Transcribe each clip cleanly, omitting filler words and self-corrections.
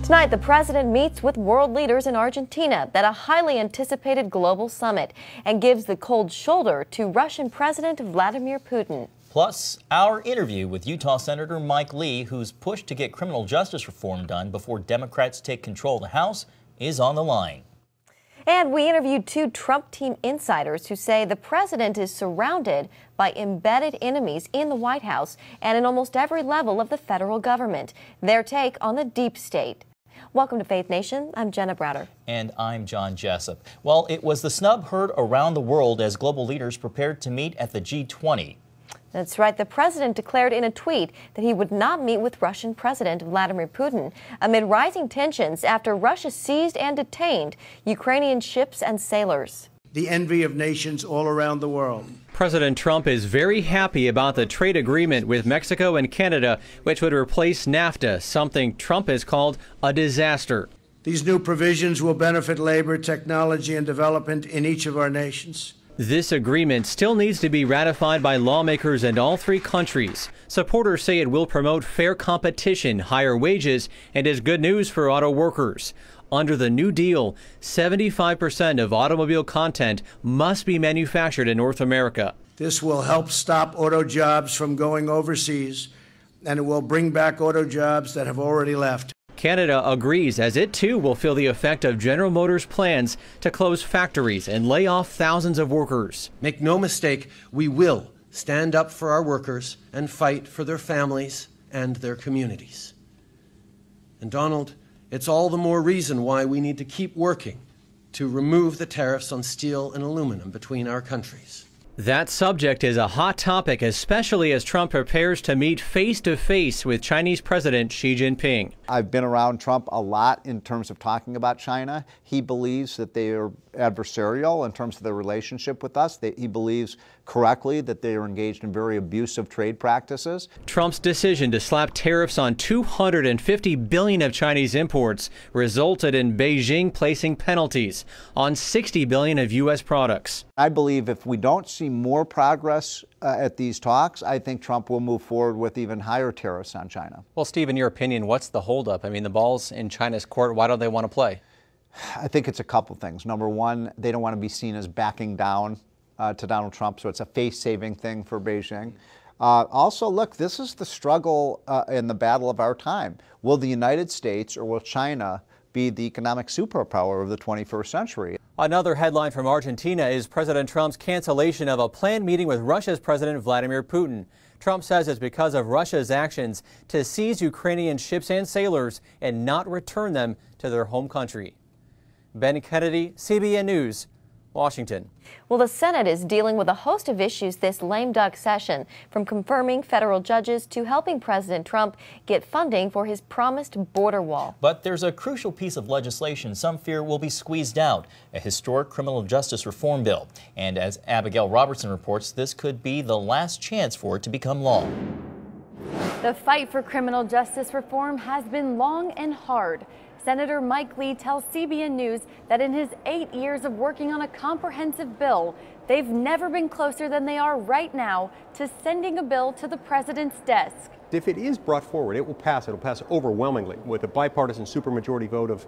Tonight, the president meets with world leaders in Argentina at a highly anticipated global summit and gives the cold shoulder to Russian President Vladimir Putin. Plus, our interview with Utah Senator Mike Lee, who's pushed to get criminal justice reform done before Democrats take control of the House, is on the line. And we interviewed two Trump team insiders who say the president is surrounded by embedded enemies in the White House and in almost every level of the federal government. Their take on the deep state. Welcome to Faith Nation. I'm Jenna Browder. And I'm John Jessup. Well, it was the snub heard around the world as global leaders prepared to meet at the G20. That's right. The president declared in a tweet that he would not meet with Russian President Vladimir Putin amid rising tensions after Russia seized and detained Ukrainian ships and sailors. The envy of nations all around the world. President Trump is very happy about the trade agreement with Mexico and Canada, which would replace NAFTA, something Trump has called a disaster. These new provisions will benefit labor, technology, and development in each of our nations. This agreement still needs to be ratified by lawmakers in all three countries. Supporters say it will promote fair competition, higher wages, and is good news for auto workers. Under the New Deal, 75% of automobile content must be manufactured in North America. This will help stop auto jobs from going overseas, and it will bring back auto jobs that have already left. Canada agrees, as it too will feel the effect of General Motors' plans to close factories and lay off thousands of workers. Make no mistake, we will stand up for our workers and fight for their families and their communities. And Donald, it's all the more reason why we need to keep working to remove the tariffs on steel and aluminum between our countries. That subject is a hot topic, especially as Trump prepares to meet face-to-face with Chinese President Xi Jinping. I've been around Trump a lot in terms of talking about China. He believes that they are adversarial in terms of their relationship with us. He believes correctly that they are engaged in very abusive trade practices. Trump's decision to slap tariffs on $250 billion of Chinese imports resulted in Beijing placing penalties on $60 billion of U.S. products. I believe if we don't see more progress at these talks, I think Trump will move forward with even higher tariffs on China. Well, Steve, in your opinion, what's the holdup? I mean, the ball's in China's court. Why don't they want to play? I think it's a couple things. Number one, they don't want to be seen as backing down to Donald Trump, so it's a face-saving thing for Beijing. Also, look, this is the struggle in the battle of our time. Will the United States or will China be the economic superpower of the 21st century? Another headline from Argentina is President Trump's cancellation of a planned meeting with Russia's President Vladimir Putin. Trump says it's because of Russia's actions to seize Ukrainian ships and sailors and not return them to their home country. Ben Kennedy, CBN News, Washington. Well, the Senate is dealing with a host of issues this lame duck session, from confirming federal judges to helping President Trump get funding for his promised border wall. But there's a crucial piece of legislation some fear will be squeezed out, a historic criminal justice reform bill. And as Abigail Robertson reports, this could be the last chance for it to become law. The fight for criminal justice reform has been long and hard. Senator Mike Lee tells CBN News that in his 8 years of working on a comprehensive bill, they've never been closer than they are right now to sending a bill to the president's desk. If it is brought forward, it will pass. It will pass overwhelmingly with a bipartisan supermajority vote of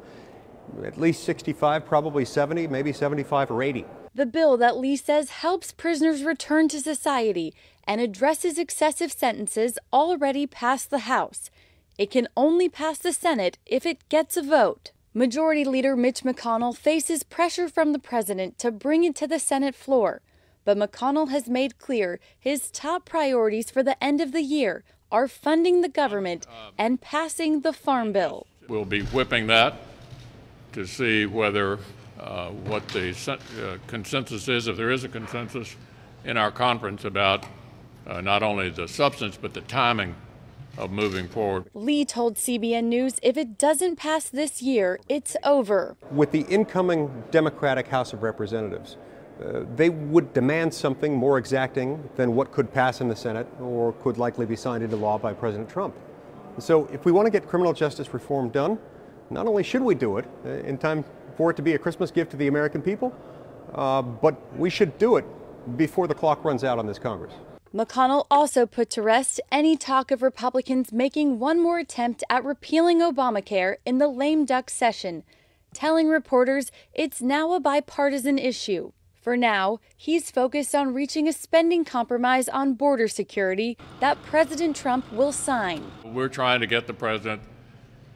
at least 65, probably 70, maybe 75 or 80. The bill that Lee says helps prisoners return to society and addresses excessive sentences already passed the House. It can only pass the Senate if it gets a vote. Majority Leader Mitch McConnell faces pressure from the president to bring it to the Senate floor. But McConnell has made clear his top priorities for the end of the year are funding the government and passing the Farm Bill. We'll be whipping that to see whether what the consensus is, if there is a consensus in our conference about not only the substance but the timing of moving forward. Lee told CBN News if it doesn't pass this year, it's over. With the incoming Democratic House of Representatives, they would demand something more exacting than what could pass in the Senate or could likely be signed into law by President Trump. So if we want to get criminal justice reform done, not only should we do it in time for it to be a Christmas gift to the American people, but we should do it before the clock runs out on this Congress. McConnell also put to rest any talk of Republicans making one more attempt at repealing Obamacare in the lame duck session, telling reporters it's now a bipartisan issue. For now, he's focused on reaching a spending compromise on border security that President Trump will sign. We're trying to get the president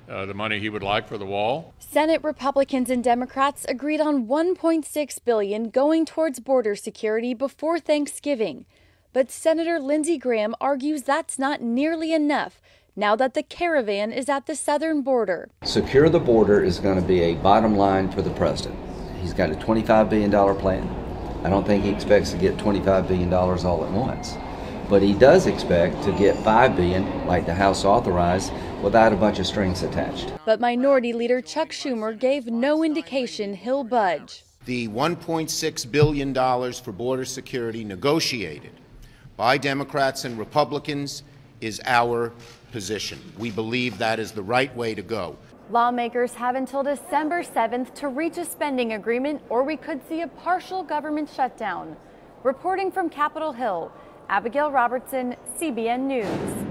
the money he would like for the wall. Senate Republicans and Democrats agreed on $1.6 billion going towards border security before Thanksgiving. But Senator Lindsey Graham argues that's not nearly enough now that the caravan is at the southern border. Secure the border is going to be a bottom line for the president. He's got a $25 billion plan. I don't think he expects to get $25 billion all at once. But he does expect to get $5 billion, like the House authorized, without a bunch of strings attached. But Minority Leader Chuck Schumer gave no indication he'll budge. The $1.6 billion for border security negotiated by Democrats and Republicans is our position. We believe that is the right way to go. Lawmakers have until December 7th to reach a spending agreement, or we could see a partial government shutdown. Reporting from Capitol Hill, Abigail Robertson, CBN News.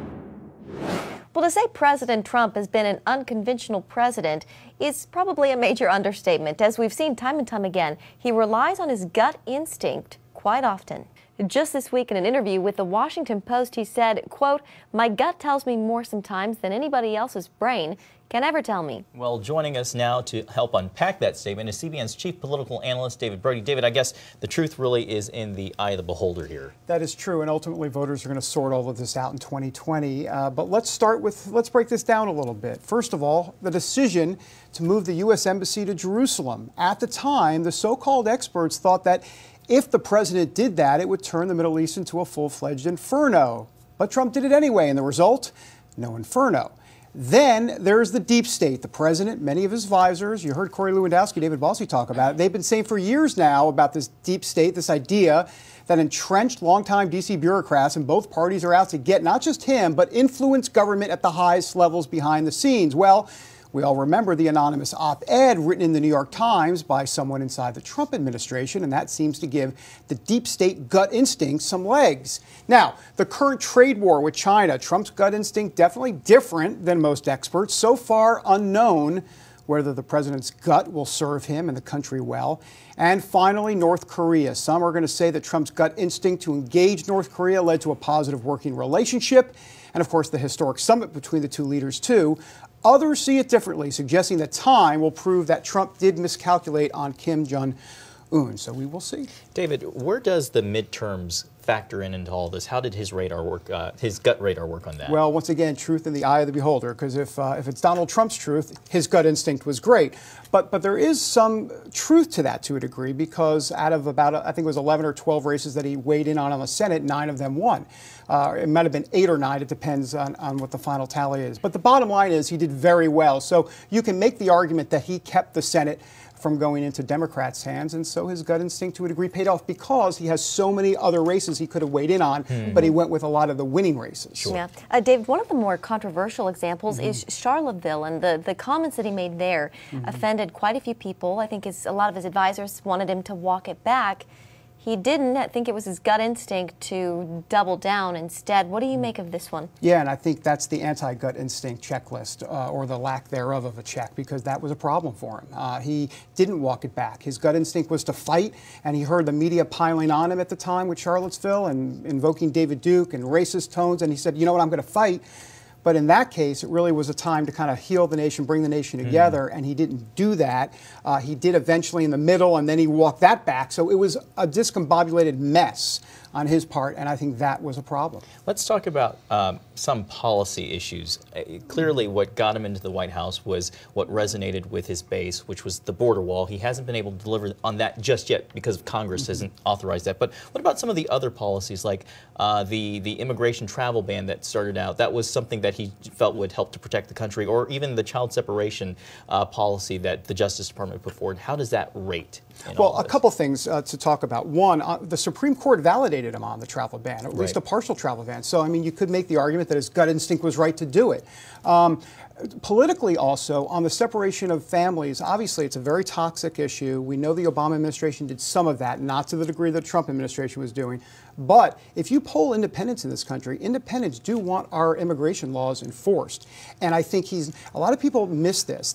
Well, to say President Trump has been an unconventional president is probably a major understatement. As we've seen time and time again, he relies on his gut instinct quite often. Just this week in an interview with the Washington Post, he said, quote, "My gut tells me more sometimes than anybody else's brain can ever tell me." Well, joining us now to help unpack that statement is CBN's chief political analyst, David Brody. David, I guess the truth really is in the eye of the beholder here. That is true, and ultimately voters are going to sort all of this out in 2020. But let's break this down a little bit. First of all, the decision to move the U.S. Embassy to Jerusalem. At the time, the so-called experts thought that if the president did that, it would turn the Middle East into a full-fledged inferno. But Trump did it anyway, and the result? No inferno. Then there's the deep state. The president, many of his advisors, you heard Corey Lewandowski, David Bossie talk about it. They've been saying for years now about this deep state, this idea that entrenched longtime D.C. bureaucrats in both parties are out to get not just him, but influence government at the highest levels behind the scenes. Well, we all remember the anonymous op-ed written in the New York Times by someone inside the Trump administration, and that seems to give the deep state gut instinct some legs. Now, the current trade war with China, Trump's gut instinct definitely different than most experts. So far unknown whether the president's gut will serve him and the country well. And finally, North Korea. Some are going to say that Trump's gut instinct to engage North Korea led to a positive working relationship. And of course, the historic summit between the two leaders, too. Others see it differently, suggesting that time will prove that Trump did miscalculate on Kim Jong-un. So we will see. David, where does the midterms factor into all this? How did his radar work, his gut radar work on that? Well, once again, truth in the eye of the beholder, because if it's Donald Trump's truth, his gut instinct was great. But there is some truth to that to a degree, because out of about, I think it was 11 or 12 races that he weighed in on the Senate, 9 of them won. It might have been 8 or 9. It depends on what the final tally is. But the bottom line is he did very well. So you can make the argument that he kept the Senate from going into Democrats' hands, and so his gut instinct to a degree paid off because he has so many other races he could have weighed in on, but he went with a lot of the winning races. Sure. Yeah. David, one of the more controversial examples is Charlottesville, and the comments that he made there offended quite a few people. I think a lot of his advisors wanted him to walk it back. He didn't. I think it was his gut instinct to double down instead. What do you make of this one? Yeah, and I think that's the anti-gut instinct checklist, or the lack thereof of a check, because that was a problem for him. He didn't walk it back. His gut instinct was to fight, and he heard the media piling on him at the time with Charlottesville and invoking David Duke and racist tones, and he said, you know what, I'm going to fight. But in that case, it really was a time to kind of heal the nation, bring the nation together, and he didn't do that. He did eventually in the middle, and then he walked that back. So it was a discombobulated mess on his part, and I think that was a problem. Let's talk about some policy issues. Clearly, what got him into the White House was what resonated with his base, which was the border wall. He hasn't been able to deliver on that just yet because Congress hasn't authorized that. But what about some of the other policies, like the immigration travel ban that started out? That was something that he felt would help to protect the country, or even the child separation policy that the Justice Department put forward. How does that rate? Well, a couple things to talk about. One, the Supreme Court validated him on the travel ban, at least a partial travel ban. So, I mean, you could make the argument that his gut instinct was right to do it. Politically also, on the separation of families, obviously it's a very toxic issue. We know the Obama administration did some of that, not to the degree the Trump administration was doing. But if you poll independents in this country, independents do want our immigration laws enforced. And I think a lot of people miss this.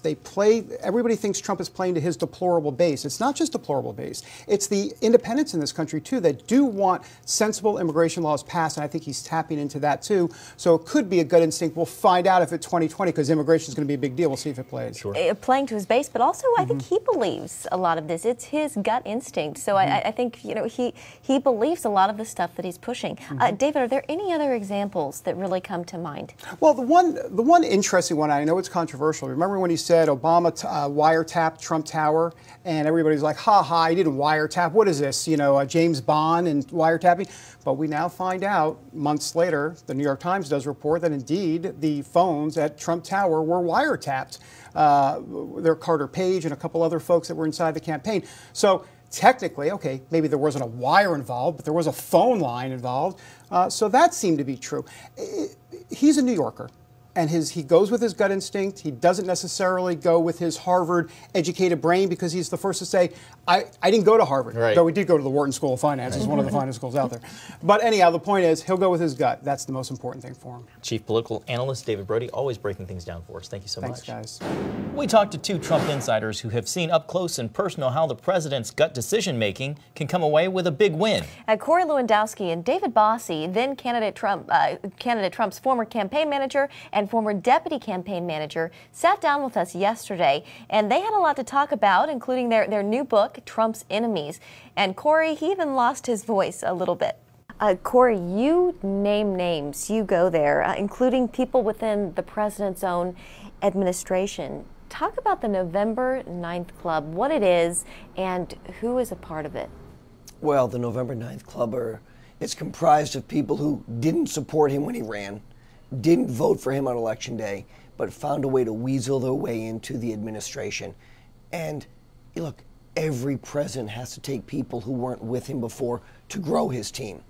Everybody thinks Trump is playing to his deplorable base. It's not just deplorable base. It's the independents in this country, too, that do want sensible immigration laws passed. And I think he's tapping into that, too. So it could be a gut instinct. We'll find out if it's 2020, because immigration is going to be a big deal. We'll see if it plays. Sure. Playing to his base, but also I think he believes a lot of this. It's his gut instinct. So I think he believes a lot of the stuff that he's pushing. David, are there any other examples that really come to mind? Well, the one interesting one, I know it's controversial. Remember when he said Obama wiretapped Trump Tower, and everybody's like, ha ha, he didn't wiretap. What is this, James Bond and wiretapping? But we now find out, months later, the New York Times does report that indeed the phones at Trump Tower were wiretapped. There Carter Page and a couple other folks that were inside the campaign. So technically, okay, maybe there wasn't a wire involved, but there was a phone line involved. So that seemed to be true. He's a New Yorker, and he goes with his gut instinct. He doesn't necessarily go with his Harvard-educated brain, because he's the first to say, I didn't go to Harvard, though we did go to the Wharton School of Finance. It's one of the finest schools out there. But anyhow, the point is, he'll go with his gut. That's the most important thing for him. Chief Political Analyst David Brody, always breaking things down for us. Thank you so much. Thanks, guys. We talked to two Trump insiders who have seen up close and personal how the president's gut decision-making can come away with a big win. Corey Lewandowski and David Bossie, then candidate Trump's former campaign manager and former deputy campaign manager, sat down with us yesterday, and they had a lot to talk about, including their new book, Trump's Enemies. And Corey, he even lost his voice a little bit. Corey, you name names, you go there, including people within the president's own administration. Talk about the November 9th Club, what it is, and who is a part of it. Well, the November 9th Club it's comprised of people who didn't support him when he ran, didn't vote for him on Election Day, but found a way to weasel their way into the administration. And look, every president has to take people who weren't with him before to grow his team.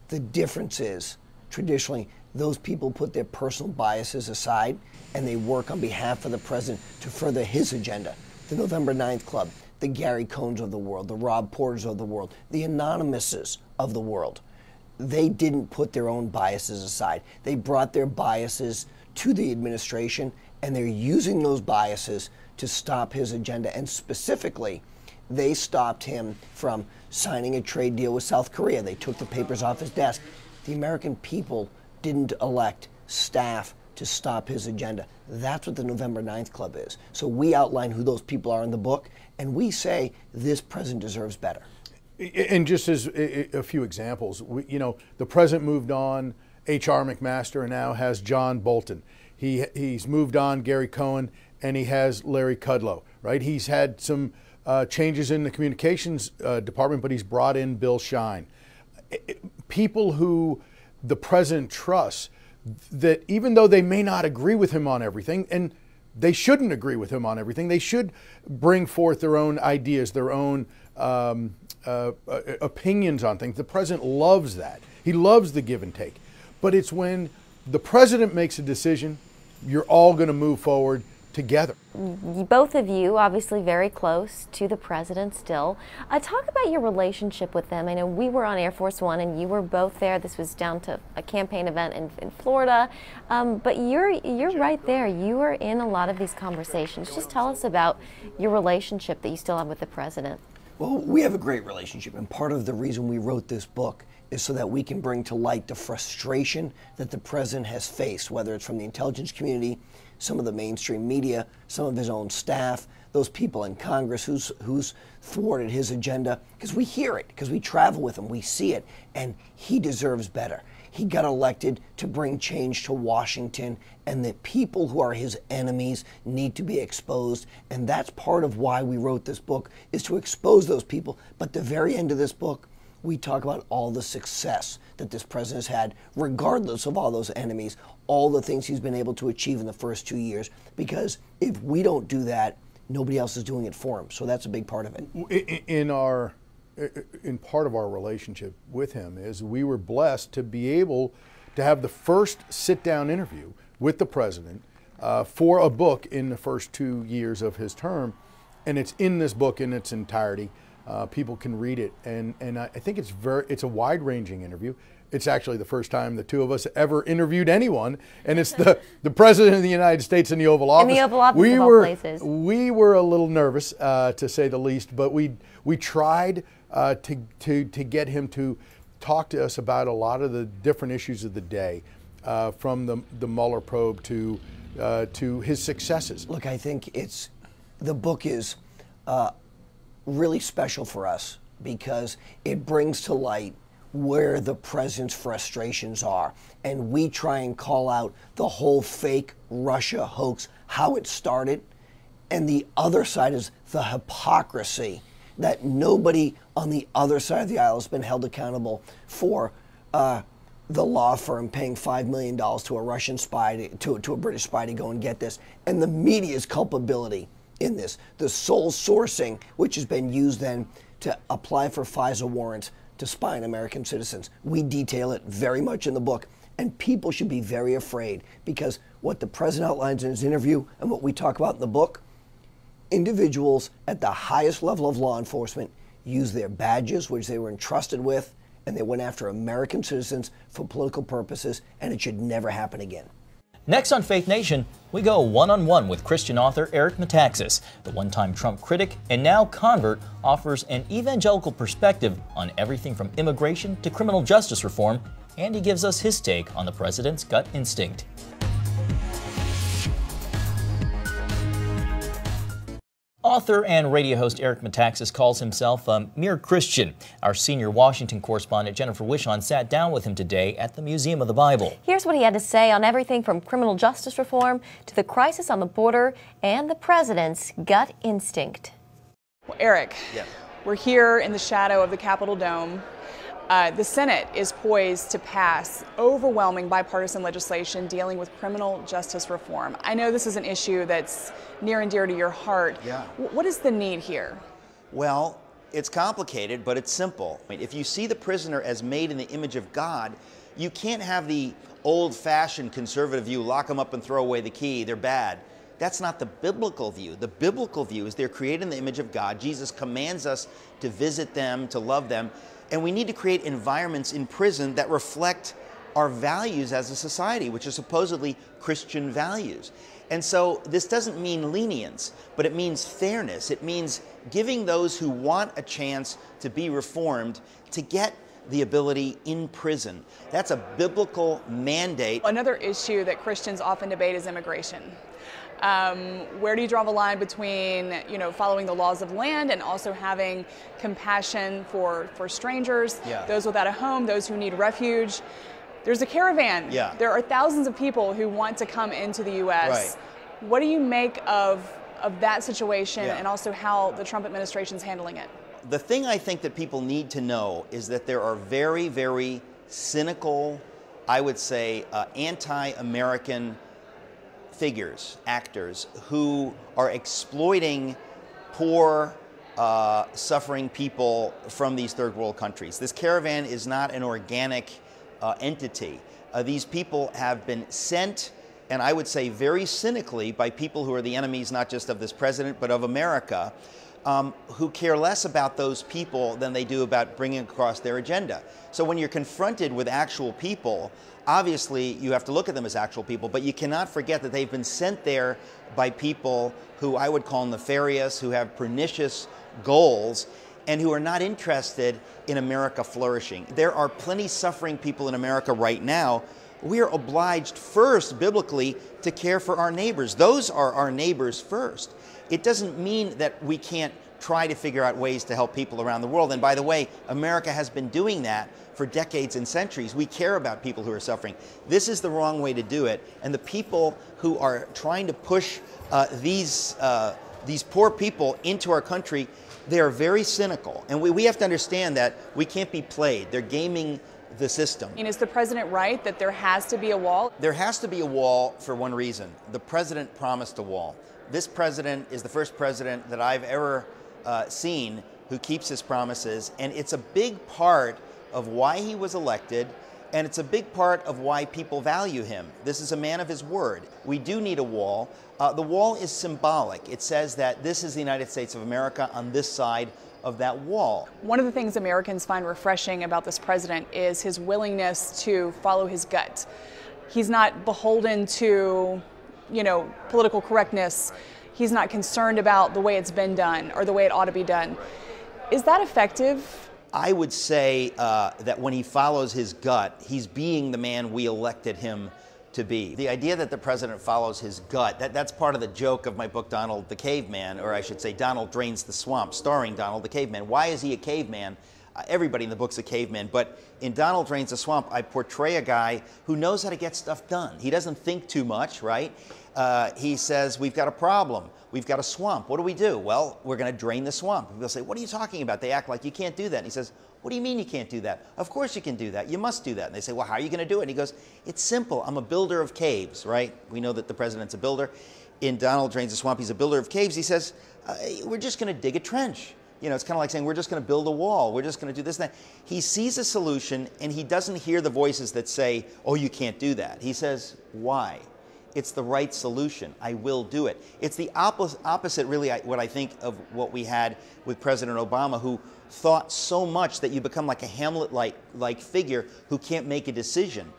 The difference is, traditionally, those people put their personal biases aside and they work on behalf of the president to further his agenda. The November 9th Club, the Gary Cohns of the world, the Rob Porters of the world, the Anonymouses of the world, they didn't put their own biases aside. They brought their biases to the administration, and they're using those biases to stop his agenda. And specifically, they stopped him from signing a trade deal with South Korea. They took the papers off his desk. The American people didn't elect staff to stop his agenda. That's what the November 9th Club is. So we outline who those people are in the book, and we say this president deserves better. And just as a few examples, the president moved on H.R. McMaster and now has John Bolton. He's moved on Gary Cohn, and he has Larry Kudlow, right? He's had some changes in the communications department, but he's brought in Bill Shine. People who the president trusts, that even though they may not agree with him on everything, and they shouldn't agree with him on everything, they should bring forth their own ideas, their own opinions on things. The president loves that. He loves the give and take. But it's when the president makes a decision, you're all going to move forward together. Both of you, obviously very close to the president still. Talk about your relationship with them. I know we were on Air Force One and you were both there. This was down to a campaign event in Florida. But you're right there. You are in a lot of these conversations. Just tell us about your relationship that you still have with the president. Well, we have a great relationship, and part of the reason we wrote this book is so that we can bring to light the frustration that the president has faced, whether it's from the intelligence community, some of the mainstream media, some of his own staff, those people in Congress who's thwarted his agenda, because we hear it, because we travel with him, we see it, and he deserves better. He got elected to bring change to Washington, and the people who are his enemies need to be exposed, and that's part of why we wrote this book, is to expose those people. But at the very end of this book, we talk about all the success that this president has had, regardless of all those enemies, all the things he's been able to achieve in the first 2 years, because if we don't do that, nobody else is doing it for him. So that's a big part of it. In part of our relationship with him is we were blessed to be able to have the first sit-down interview with the president for a book in the first 2 years of his term, and it's in this book in its entirety. People can read it, and I think it's a wide-ranging interview. It's actually the first time the two of us ever interviewed anyone, and it's the President of the United States in the Oval Office. In the Oval Office of all places. We were a little nervous, to say the least, but we tried to get him to talk to us about a lot of the different issues of the day, from the Mueller probe to his successes. Look, I think the book is really special for us because it brings to light where the president's frustrations are. And we try and call out the whole fake Russia hoax, how it started. And the other side is the hypocrisy that nobody on the other side of the aisle has been held accountable for the law firm paying $5 million to a Russian spy, to a British spy to go and get this. And the media's culpability in this. The sole sourcing, which has been used then to apply for FISA warrants to spy on American citizens. We detail it very much in the book, and people should be very afraid because what the president outlines in his interview and what we talk about in the book, individuals at the highest level of law enforcement use their badges, which they were entrusted with, and they went after American citizens for political purposes, and it should never happen again. Next on Faith Nation, we go one-on-one with Christian author Eric Metaxas. The one-time Trump critic and now convert offers an evangelical perspective on everything from immigration to criminal justice reform, and he gives us his take on the president's gut instinct. Author and radio host Eric Metaxas calls himself a mere Christian. Our senior Washington correspondent Jennifer Wishon sat down with him today at the Museum of the Bible. Here's what he had to say on everything from criminal justice reform to the crisis on the border and the president's gut instinct. Well, Eric, yes. We're here in the shadow of the Capitol Dome. The Senate is poised to pass overwhelming bipartisan legislation dealing with criminal justice reform. I know this is an issue that's near and dear to your heart. Yeah. What is the need here? Well, it's complicated, but it's simple. If you see the prisoner as made in the image of God, you can't have the old-fashioned conservative view, lock them up and throw away the key, they're bad. That's not the biblical view. The biblical view is they're created in the image of God. Jesus commands us to visit them, to love them. And we need to create environments in prison that reflect our values as a society, which are supposedly Christian values. And so this doesn't mean lenience, but it means fairness. It means giving those who want a chance to be reformed to get the ability in prison. That's a biblical mandate. Another issue that Christians often debate is immigration. Where do you draw the line between, following the laws of land and also having compassion for strangers, those without a home, those who need refuge? There's a caravan. Yeah. There are thousands of people who want to come into the U.S. Right. What do you make of that situation and also how the Trump administration is handling it? The thing I think that people need to know is that there are very, very cynical, I would say, anti-American figures, actors, who are exploiting poor, suffering people from these third world countries. This caravan is not an organic entity. These people have been sent, and I would say very cynically, by people who are the enemies not just of this president, but of America, who care less about those people than they do about bringing across their agenda. So when you're confronted with actual people, obviously you have to look at them as actual people, but you cannot forget that they've been sent there by people who I would call nefarious, who have pernicious goals, and who are not interested in America flourishing. There are plenty suffering people in America right now. We are obliged first, biblically, to care for our neighbors. Those are our neighbors first. It doesn't mean that we can't try to figure out ways to help people around the world. And by the way, America has been doing that for decades and centuries. We care about people who are suffering. This is the wrong way to do it. And the people who are trying to push these poor people into our country, they are very cynical. And we have to understand that we can't be played. They're gaming the system. And is the president right that there has to be a wall? There has to be a wall for one reason. The president promised a wall. This president is the first president that I've ever seen who keeps his promises, and it's a big part of why he was elected And it's a big part of why people value him. This is a man of his word. We do need a wall. The wall is symbolic. It says that this is the United States of America on this side of that wall. One of the things Americans find refreshing about this president is his willingness to follow his gut. He's not beholden to, political correctness. He's not concerned about the way it's been done or the way it ought to be done. Is that effective? I would say that when he follows his gut, he's being the man we elected him to be. The idea that the president follows his gut, that's part of the joke of my book, Donald the Caveman, or I should say Donald Drains the Swamp, starring Donald the Caveman. Why is he a caveman? Everybody in the book's a caveman, but in Donald Drains the Swamp, I portray a guy who knows how to get stuff done. He doesn't think too much, right? He says, we've got a problem. We've got a swamp. What do we do? Well, we're going to drain the swamp. People say, what are you talking about? They act like you can't do that. And he says, what do you mean you can't do that? Of course you can do that. You must do that. And they say, well, how are you going to do it? And he goes, it's simple. I'm a builder of caves, right? We know that the president's a builder. In Donald Drains the Swamp, he's a builder of caves. He says, we're just going to dig a trench. It's kind of like saying, we're just going to build a wall. We're just going to do this and that. He sees a solution, and he doesn't hear the voices that say, oh, you can't do that. He says, why? It's the right solution. I will do it. It's the opposite, really, what I think of what we had with President Obama, who thought so much that you become like a Hamlet-like figure who can't make a decision.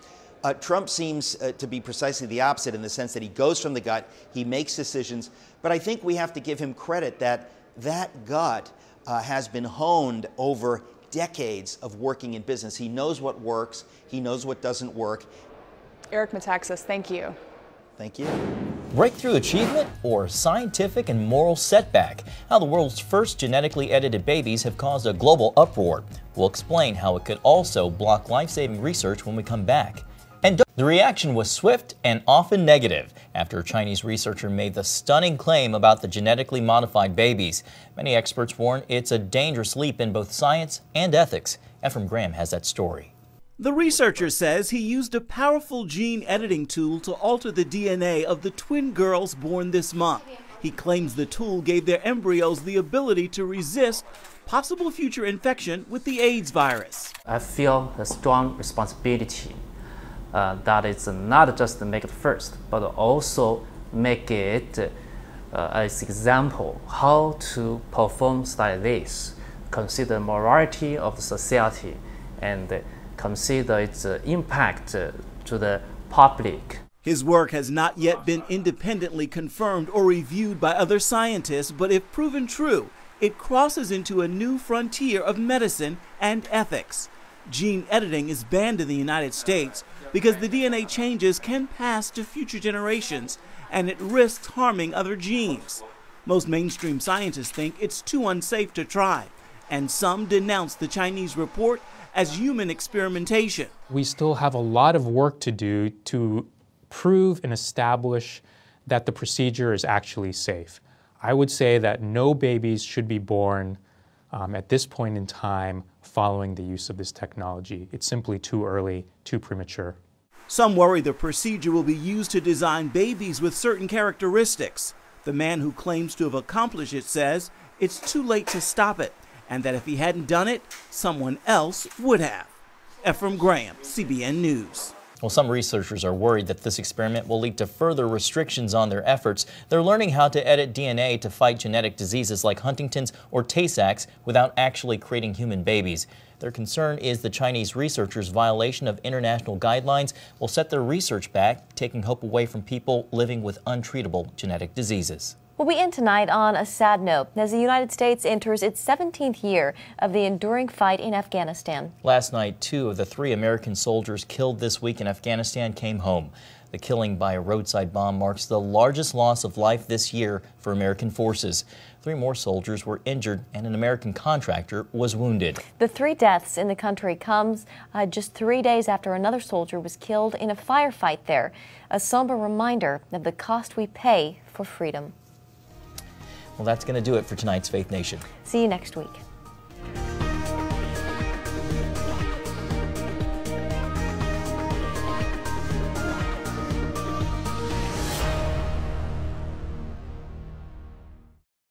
Trump seems to be precisely the opposite in the sense that he goes from the gut, he makes decisions, but I think we have to give him credit that that gut has been honed over decades of working in business. He knows what works, he knows what doesn't work. Eric Metaxas, thank you. Thank you. Breakthrough achievement or scientific and moral setback? How the world's first genetically edited babies have caused a global uproar. We'll explain how it could also block life-saving research when we come back. And the reaction was swift and often negative after a Chinese researcher made the stunning claim about the genetically modified babies. Many experts warn it's a dangerous leap in both science and ethics. Ephraim Graham has that story. The researcher says he used a powerful gene editing tool to alter the DNA of the twin girls born this month. He claims the tool gave their embryos the ability to resist possible future infection with the AIDS virus. I feel a strong responsibility that it's not just to make it first, but also make it as example how to perform like this, consider morality of the society, and consider its impact to the public. His work has not yet been independently confirmed or reviewed by other scientists, but if proven true, it crosses into a new frontier of medicine and ethics. Gene editing is banned in the United States because the DNA changes can pass to future generations, and it risks harming other genes. Most mainstream scientists think it's too unsafe to try, and some denounce the Chinese report as human experimentation. We still have a lot of work to do to prove and establish that the procedure is actually safe. I would say that no babies should be born at this point in time following the use of this technology. It's simply too early, too premature. Some worry the procedure will be used to design babies with certain characteristics. The man who claims to have accomplished it says it's too late to stop it, and that if he hadn't done it, someone else would have. Ephraim Graham, CBN News. Well, some researchers are worried that this experiment will lead to further restrictions on their efforts. They're learning how to edit DNA to fight genetic diseases like Huntington's or Tay-Sachs without actually creating human babies. Their concern is the Chinese researchers' violation of international guidelines will set their research back, taking hope away from people living with untreatable genetic diseases. We'll be in tonight on a sad note as the United States enters its 17th year of the enduring fight in Afghanistan. Last night, 2 of the 3 American soldiers killed this week in Afghanistan came home. The killing by a roadside bomb marks the largest loss of life this year for American forces. 3 more soldiers were injured and an American contractor was wounded. The 3 deaths in the country comes just 3 days after another soldier was killed in a firefight there. A somber reminder of the cost we pay for freedom. Well, that's going to do it for tonight's Faith Nation. See you next week.